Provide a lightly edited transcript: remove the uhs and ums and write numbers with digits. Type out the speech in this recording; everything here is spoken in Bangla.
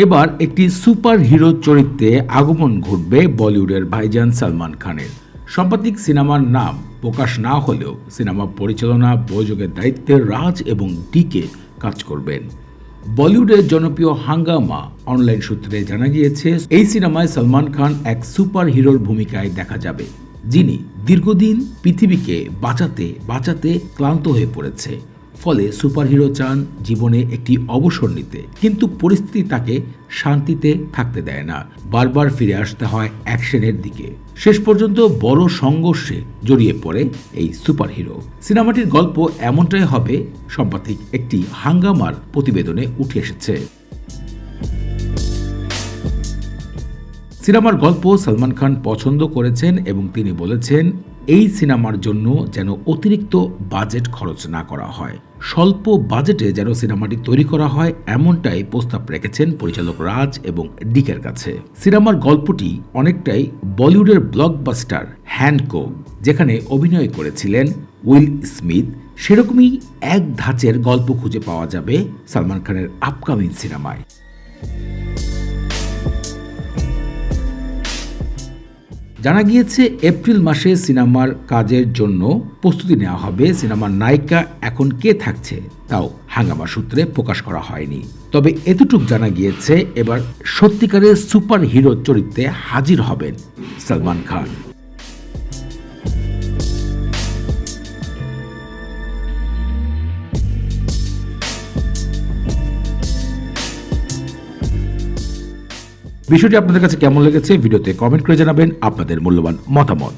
এবার একটি সুপার হিরো চরিত্রে আগমন ঘটবে বলিউডের ভাইজান সালমান খানের। সাম্প্রতিক সিনেমার নাম প্রকাশ না হলেও সিনেমা পরিচালনা প্রযোজকের দায়িত্বে রাজ এবং ডিকে কাজ করবেন। বলিউডের জনপ্রিয় হাঙ্গামা অনলাইন সূত্রে জানা গিয়েছে, এই সিনেমায় সালমান খান এক সুপার হিরোর ভূমিকায় দেখা যাবে, যিনি দীর্ঘদিন পৃথিবীকে বাঁচাতে ক্লান্ত হয়ে পড়েছে। ফলে সুপারহিরো চান জীবনে একটি অবসর নিতে, কিন্তু পরিস্থিতি তাকে শান্তিতে থাকতে দেয় না। বারবার ফিরে আসতে হয় অ্যাকশনের দিকে। শেষ পর্যন্ত বড় সংঘর্ষে জড়িয়ে পড়ে এই সুপারহিরো। সিনেমাটির গল্প এমনটাই হবে সাম্প্রতিক একটি হাঙ্গামার প্রতিবেদনে উঠে এসেছে। সিনেমার গল্প সালমান খান পছন্দ করেছেন এবং তিনি বলেছেন, এই সিনেমার জন্য যেন অতিরিক্ত বাজেট খরচ না করা হয়, স্বল্প বাজেটে যেন সিনেমাটি তৈরি করা হয়, এমনটাই প্রস্তাব রেখেছেন পরিচালক রাজ এবং ডিকের কাছে। সিনেমার গল্পটি অনেকটাই বলিউডের ব্লকবাস্টার হ্যানকক, যেখানে অভিনয় করেছিলেন উইল স্মিথ, সেরকমই এক ধাঁচের গল্প খুঁজে পাওয়া যাবে সালমান খানের আপকামিং সিনেমায়। জানা গিয়েছে, এপ্রিল মাসে সিনেমার কাজের জন্য প্রস্তুতি নেওয়া হবে। সিনেমার নায়িকা এখন কে থাকছে তাও হাঙ্গামা সূত্রে প্রকাশ করা হয়নি। তবে এতটুকু জানা গিয়েছে, এবার সত্যিকারের সুপার হিরো চরিত্রে হাজির হবেন সালমান খান। বিষয়টি আপনাদের কাছে কেমন লেগেছে ভিডিওতে কমেন্ট করে জানাবেন আপনাদের মূল্যবান মতামত।